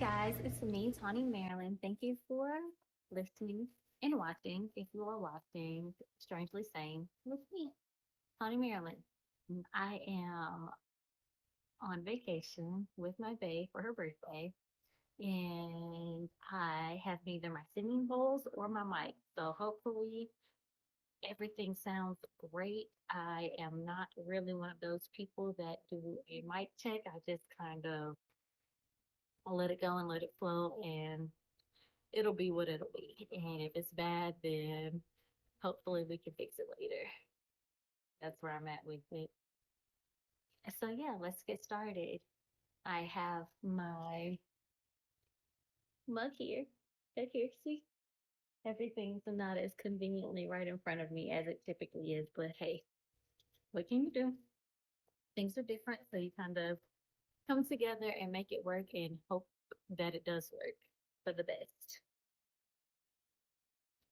guys, it's me, Tawny Marilyn. Thank you for listening and watching. If you are watching, Strangely Sane with me, Tawny Marilyn. I am on vacation with my bae for her birthday, and I have neither my singing bowls or my mic. So hopefully everything sounds great. I am not really one of those people that do a mic check. I just kind of let it go and let it flow, and it'll be what it'll be. And if it's bad, then hopefully we can fix it later. That's where I'm at with it. So yeah, let's get started. I have my mug here. Right here, see? Everything's not as conveniently right in front of me as it typically is, but hey, what can you do? Things are different, so you kind of come together and make it work and hope that it does work for the best.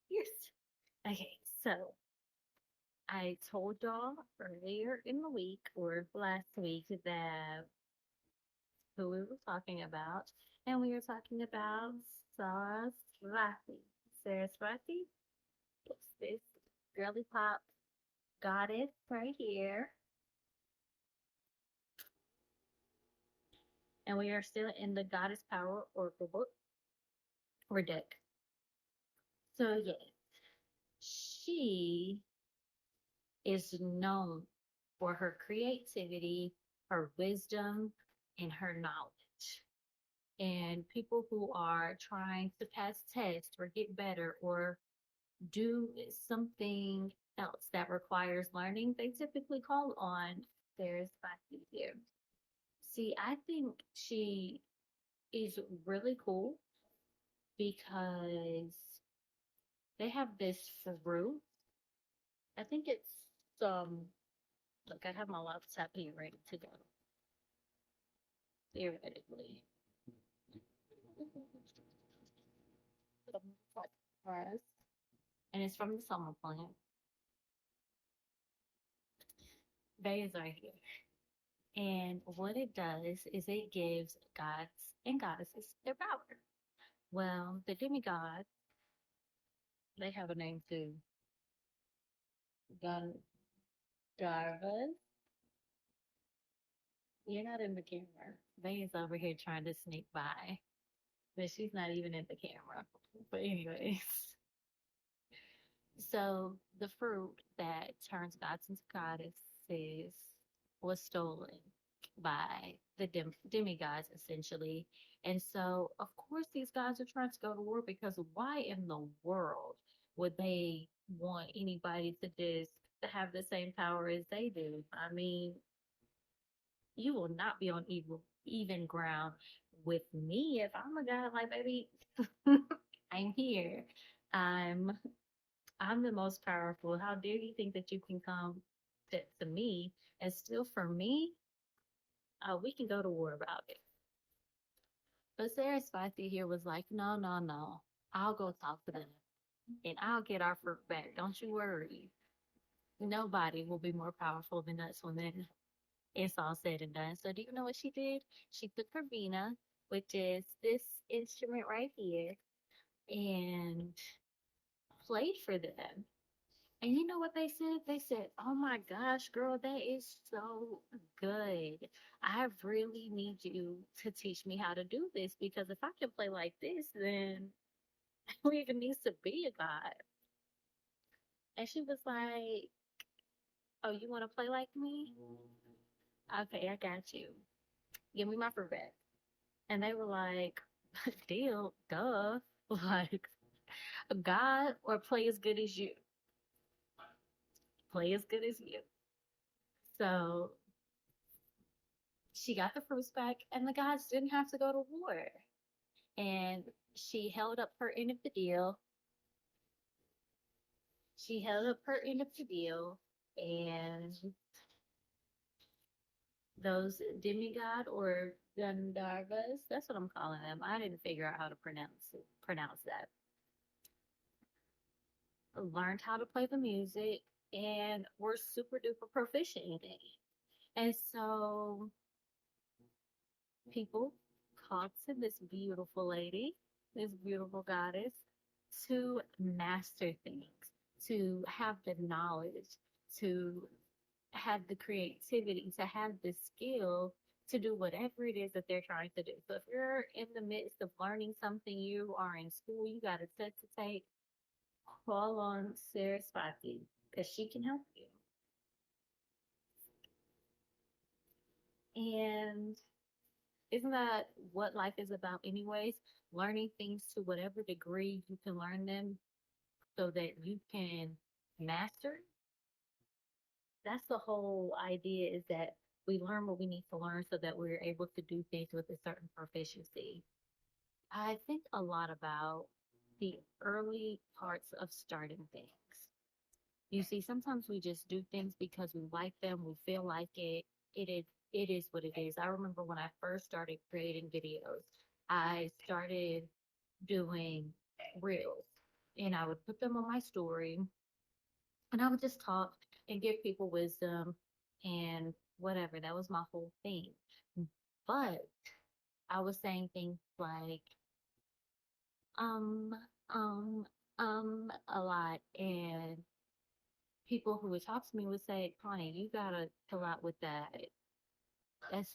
Yes. Okay, so I told y'all earlier in the week or last week that who we were talking about, and we were talking about Saraswati. Saraswati? What's this girly pop goddess right here? And we are still in the Goddess Power Oracle book or deck. So, yes, she is known for her creativity, her wisdom, and her knowledge. And people who are trying to pass tests or get better or do something else that requires learning, they typically call on their spicy here. See, I think she is really cool because they have this fruit. I think it's look, I have my laptop here ready to go. Theoretically. And it's from the summer plant. They is right here. And what it does is it gives gods and goddesses their power. Well, the demigods, they have a name too. Gandharvas. You're not in the camera. They is over here trying to sneak by, but she's not even in the camera. But anyways, so the fruit that turns gods into goddesses was stolen by the demigods, essentially. And so, of course, these guys are trying to go to war because why in the world would they want anybody to just have the same power as they do? I mean, you will not be on even ground with me if I'm a guy like baby. I'm here. I'm I'm the most powerful. How dare you think that you can come to me and steal from me? We can go to war about it. But Saraswati here was like, no, no, no. I'll go talk to them and I'll get our fruit back. Don't you worry. Nobody will be more powerful than us when it's all said and done. So, do you know what she did? She took her vina, which is this instrument right here, and played for them. And you know what they said? They said, "Oh my gosh, girl, that is so good. I really need you to teach me how to do this because if I can play like this, then who even needs to be a god?" And she was like, "Oh, you want to play like me? Okay, I got you. Give me my fruit back." And they were like, "Deal, duh. Like, a god or play as good as you. Play as good as you." So she got the fruits back, and the gods didn't have to go to war. And she held up her end of the deal. She held up her end of the deal, and those demigod or Gandharvas, that's what I'm calling them. I didn't figure out how to pronounce that. Learned how to play the music and were super duper proficient in it. And so people talk to this beautiful lady, this beautiful goddess, to master things, to have the knowledge, to have the creativity, to have the skill to do whatever it is that they're trying to do. So if you're in the midst of learning something, you are in school, you got a test to take, call on Saraswati because she can help you. And isn't that what life is about, anyways? Learning things to whatever degree you can learn them so that you can master. That's the whole idea, is that we learn what we need to learn so that we're able to do things with a certain proficiency. I think a lot about the early parts of starting things. You see, sometimes we just do things because we like them, we feel like it. It is what it is. I remember when I first started creating videos, I started doing reels, and I would put them on my story, and I would just talk and give people wisdom and whatever. That was my whole thing. But I was saying things like, um, um, a lot. And people who would talk to me would say, Connie, you gotta chill out with that.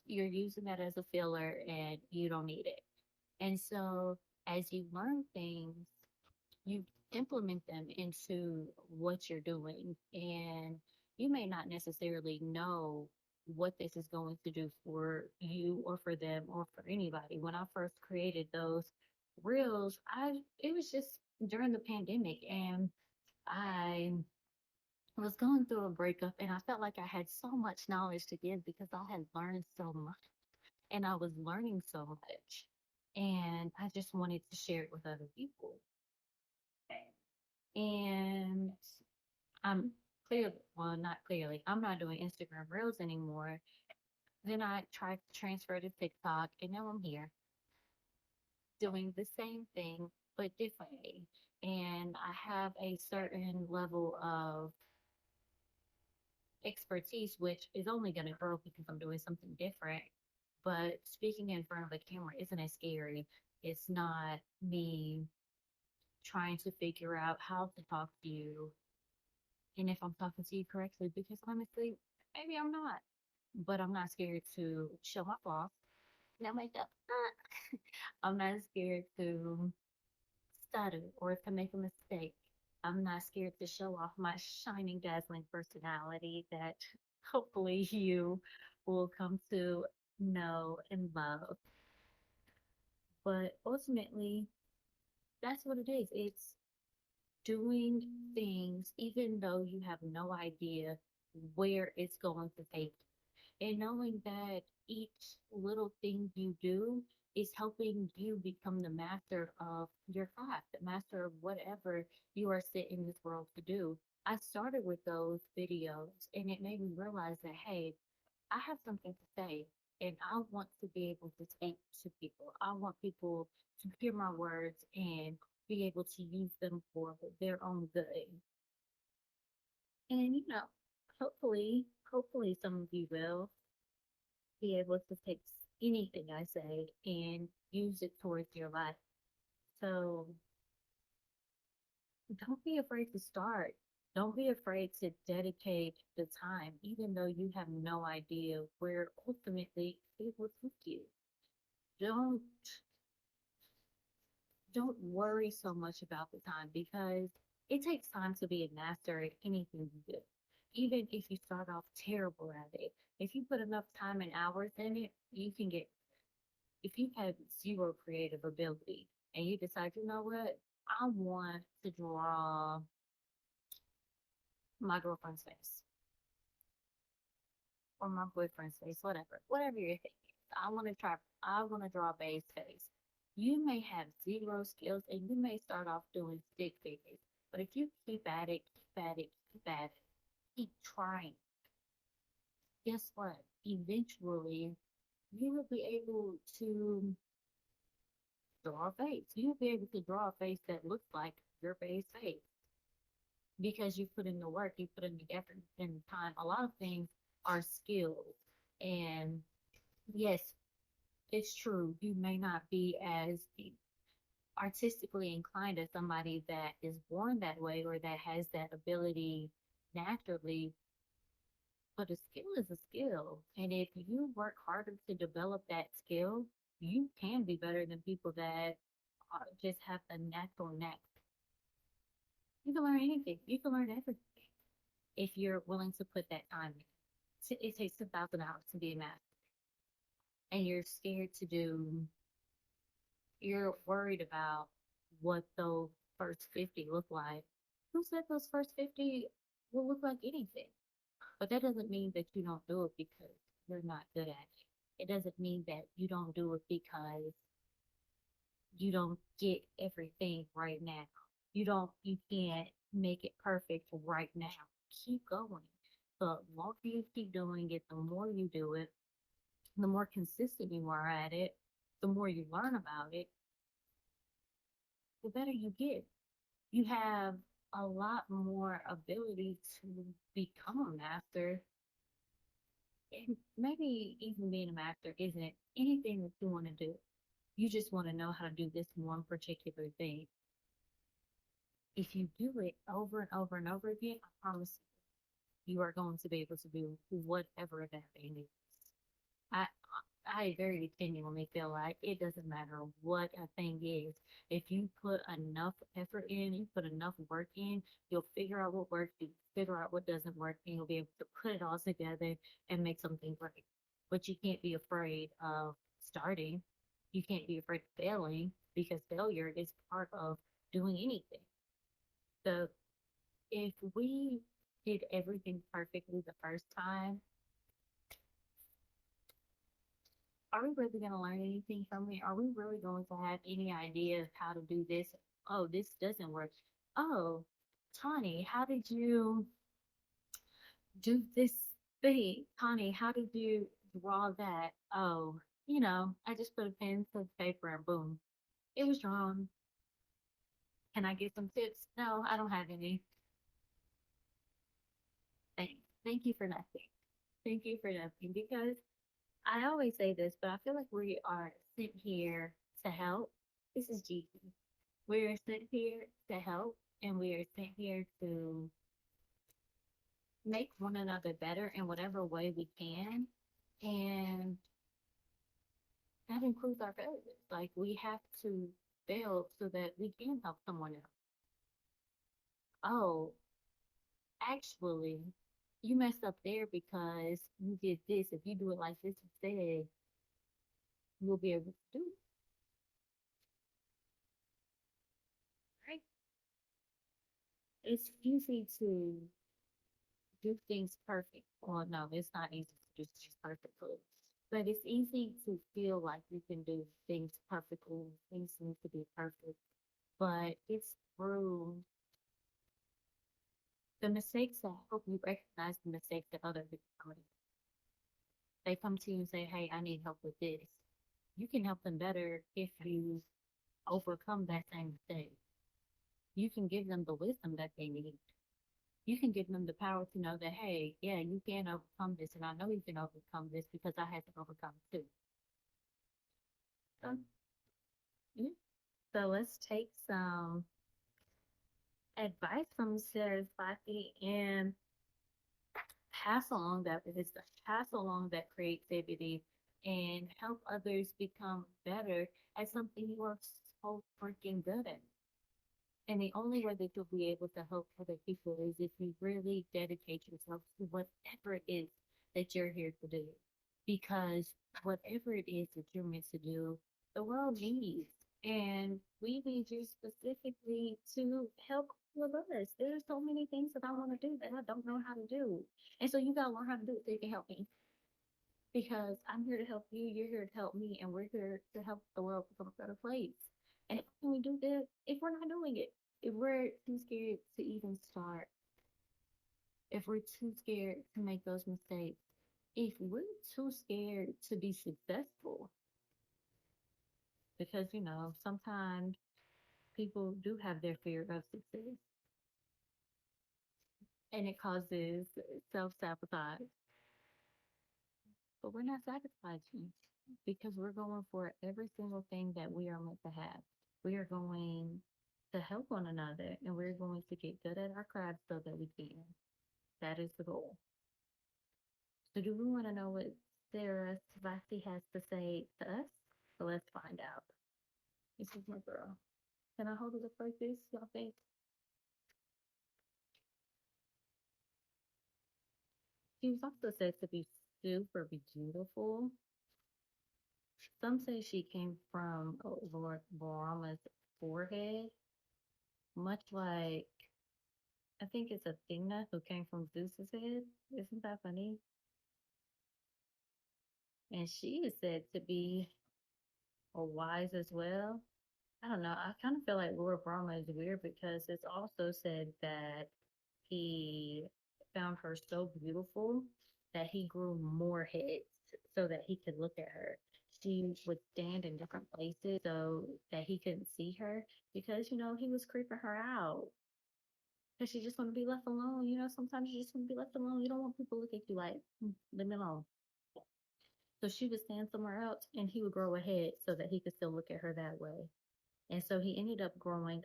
You're using that as a filler and you don't need it. And so as you learn things, you implement them into what you're doing. And you may not necessarily know what this is going to do for you or for them or for anybody. When I first created those reels, I it was just during the pandemic, and I was going through a breakup, and I felt like I had so much knowledge to give because I had learned so much and I was learning so much. And I just wanted to share it with other people. And I'm clearly, well, not clearly, I'm not doing Instagram Reels anymore. Then I tried to transfer to TikTok, and now I'm here doing the same thing, but differently. And I have a certain level of expertise, which is only going to grow because I'm doing something different. But speaking in front of a camera isn't as scary. It's not me trying to figure out how to talk to you and if I'm talking to you correctly, because honestly, maybe I'm not. But I'm not scared to show my flaws, no makeup. I'm not scared to stutter or to make a mistake. I'm not scared to show off my shining, dazzling personality that hopefully you will come to know and love. But ultimately, that's what it is. It's doing things even though you have no idea where it's going to take you. And knowing that each little thing you do is helping you become the master of your craft, the master of whatever you are sent in this world to do. I started with those videos, and it made me realize that, hey, I have something to say, and I want to be able to speak to people. I want people to hear my words and be able to use them for their own good. And hopefully some of you will be able to take anything I say and use it towards your life. So don't be afraid to start. Don't be afraid to dedicate the time, even though you have no idea where ultimately it will take you. Don't don't worry so much about the time, because it takes time to be a master at anything you do. Even if you start off terrible at it, if you put enough time and hours in it, you can get. If you have zero creative ability and you decide, you know what, I want to draw my girlfriend's face or my boyfriend's face, whatever you're thinking. I want to draw a base face. You may have zero skills and you may start off doing stick figures, but if you keep at it, keep at it, keep at it, keep trying, guess what? Eventually, you will be able to draw a face. You'll be able to draw a face that looks like your base face because you put in the work, you put in the effort and the time. A lot of things are skills. And yes, It's true. You may not be as artistically inclined as somebody that is born that way or that has that ability naturally, but a skill is a skill. And if you work harder to develop that skill, you can be better than people that just have a natural knack. You can learn anything. You can learn everything if you're willing to put that time in. It takes $1,000 to be a master, and you're scared to do. You're worried about what those first 50 look like. Who said those first 50 will look like anything? But that doesn't mean that you don't do it because you're not good at it. It doesn't mean that you don't do it because you don't get everything right now. You can't make it perfect right now. Keep going. The longer you keep doing it, the more you do it, the more consistent you are at it, the more you learn about it, the better you get. You have a lot more ability to become a master. And maybe even being a master isn't anything that you want to do. You just want to know how to do this one particular thing. If you do it over and over and over again, I promise you are going to be able to do whatever that thing is. I I very genuinely feel like it doesn't matter what a thing is. If you put enough effort in, you put enough work in, you'll figure out what works, you figure out what doesn't work, and you'll be able to put it all together and make something great. But you can't be afraid of starting. You can't be afraid of failing because failure is part of doing anything. So if we did everything perfectly the first time, are we really going to learn anything from it? Are we really going to have any idea of how to do this? Oh, this doesn't work. Oh, Tani, how did you do this thing? Tani, how did you draw that? Oh, I just put a pen to the paper and boom, it was drawn. Can I get some tips? No, I don't have any. Thanks. Thank you for nothing. Thank you for nothing because I always say this, but I feel like we are sent here to help. This is Gigi. We are sent here to help, and we are sent here to make one another better in whatever way we can. And that includes our failures. Like, we have to fail so that we can help someone else. Oh, actually, you messed up there because you did this. If you do it like this instead, you'll be able to do it. Right? It's easy to do things perfect. Well, no, it's not easy to do things perfectly. But it's easy to feel like you can do things perfectly. Things need to be perfect. But it's through the mistakes that help you recognize the mistakes that other people make. They come to you and say, hey, I need help with this. You can help them better if you overcome that same mistake. You can give them the wisdom that they need. You can give them the power to know that, hey, yeah, you can overcome this, and I know you can overcome this because I had to overcome it too. So, yeah. So let's take some advice from Saraswati and pass along that creativity and help others become better at something you are so freaking good at. And the only way that you'll be able to help other people is if you really dedicate yourself to whatever it is that you're here to do. Because whatever it is that you're meant to do, the world needs. And we need you specifically to help all of us. There's so many things that I want to do that I don't know how to do. And so you got to learn how to do it so you can help me. Because I'm here to help you, you're here to help me, and we're here to help the world become a better place. And how can we do that if we're not doing it? If we're too scared to even start, if we're too scared to make those mistakes, if we're too scared to be successful, because sometimes people do have their fear of success and it causes self sabotage. but we're not sacrificing because we're going for every single thing that we are meant to have. We are going to help one another and we're going to get good at our craft so that we can. That is the goal. So, do we want to know what Saraswati has to say to us? So, let's find out. This is my girl. Can I hold it up like this? Y'all think? She was also said to be super beautiful. Some say she came from Lord Brahma's forehead, much like I think it's Athena who came from Zeus's head. Isn't that funny? And she is said to be a wise as well. I don't know. I kind of feel like Lord Brahma is weird because it's also said that he found her so beautiful that he grew more heads so that he could look at her. She would stand in different places so that he couldn't see her because, he was creeping her out. Because she just want to be left alone. Sometimes you just want to be left alone. You don't want people to look at you like, leave me alone. So she would stand somewhere else and he would grow a head so that he could still look at her that way. And so he ended up growing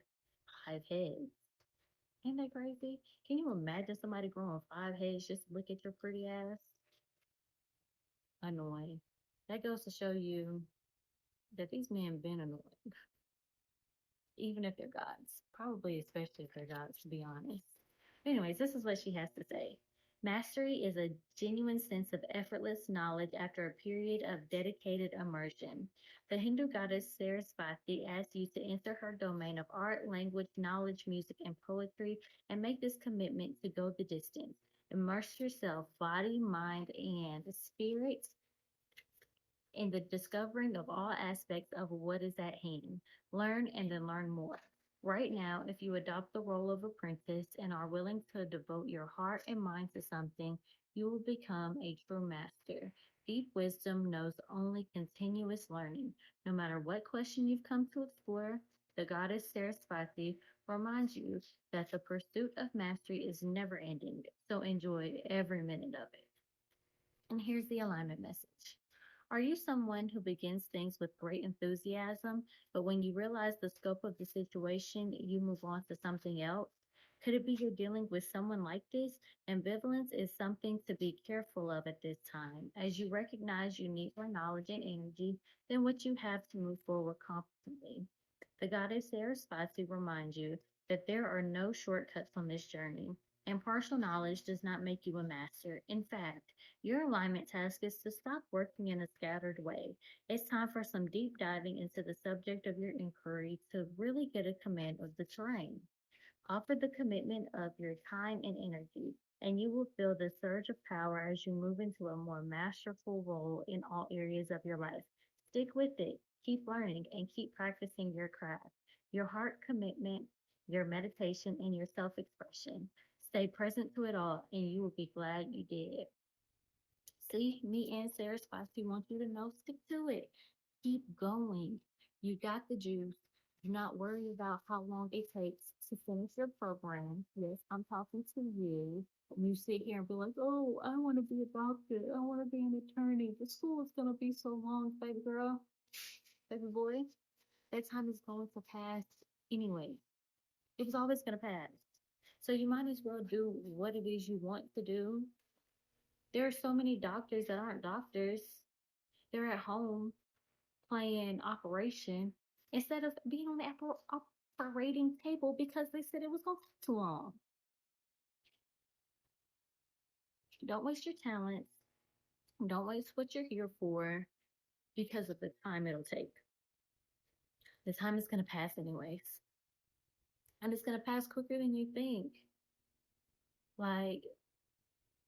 5 heads. Ain't that crazy? Can you imagine somebody growing 5 heads just to look at your pretty ass? Annoying. That goes to show you that these men been annoying, even if they're gods. Probably, especially if they're gods, to be honest. Anyways, this is what she has to say. Mastery is a genuine sense of effortless knowledge after a period of dedicated immersion. The Hindu goddess Saraswati asks you to enter her domain of art, language, knowledge, music, and poetry and make this commitment to go the distance. Immerse yourself, body, mind, and spirit in the discovering of all aspects of what is at hand. Learn and then learn more. Right now, if you adopt the role of apprentice and are willing to devote your heart and mind to something, you will become a true master. Deep wisdom knows only continuous learning. No matter what question you've come to explore, the goddess Saraswati reminds you that the pursuit of mastery is never ending, so enjoy every minute of it. And here's the alignment message. Are you someone who begins things with great enthusiasm, but when you realize the scope of the situation, you move on to something else? Could it be you're dealing with someone like this? Ambivalence is something to be careful of at this time, as you recognize you need more knowledge and energy than what you have to move forward confidently. The goddess Sarasvati reminds you that there are no shortcuts on this journey, and partial knowledge does not make you a master. In fact, your alignment task is to stop working in a scattered way. It's time for some deep diving into the subject of your inquiry to really get a command of the terrain. Offer the commitment of your time and energy, and you will feel the surge of power as you move into a more masterful role in all areas of your life. Stick with it, keep learning, and keep practicing your craft, your heart commitment, your meditation, and your self expression. Stay present to it all, and you will be glad you did. See, me and Sarah Spicy want you to know, stick to it. Keep going. You got the juice. Do not worry about how long it takes to finish your program. Yes, I'm talking to you. You sit here and be like, oh, I want to be a doctor. I want to be an attorney. The school is going to be so long, baby girl, baby boy. That time is going to pass anyway. It was always going to pass. So you might as well do what it is you want to do. There are so many doctors that aren't doctors. They're at home playing operation instead of being on the operating table because they said it was going to take too long. Don't waste your talents. Don't waste what you're here for because of the time it'll take. The time is going to pass anyways. And it's going to pass quicker than you think. Like,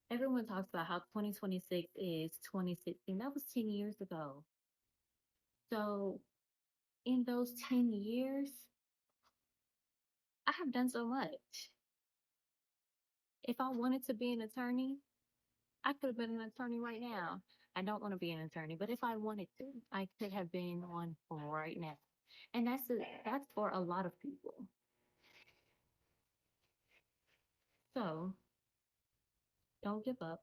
everyone talks about how 2026 is 2016. That was 10 years ago. So, in those 10 years, I have done so much. If I wanted to be an attorney, I could have been an attorney right now. I don't want to be an attorney, but if I wanted to, I could have been one right now. And that's for a lot of people. So don't give up.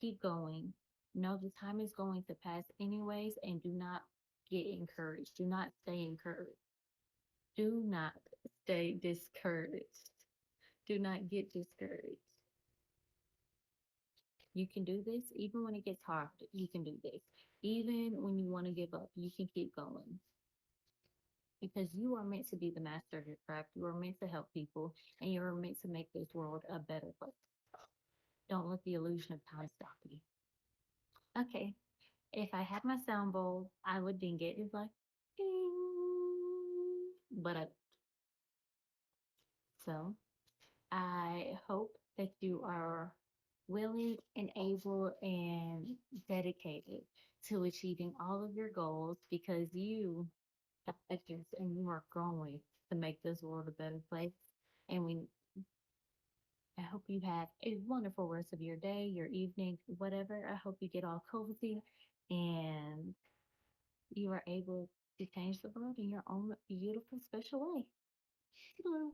Keep going. know the time is going to pass anyways, and do not get encouraged. Do not stay encouraged. Do not stay discouraged. Do not get discouraged. You can do this even when it gets hard. You can do this. Even when you want to give up, you can keep going because you are meant to be the master of your craft. You are meant to help people and you are meant to make this world a better place. Don't let the illusion of time stop you. Okay, if I had my sound bowl, I would ding it. It's like, ding. So I hope that you are willing and able and dedicated to achieving all of your goals because you got this and you are growing to make this world a better place. And I hope you have a wonderful rest of your day, your evening, whatever. I hope you get all cozy and you are able to change the world in your own beautiful, special way. Hello.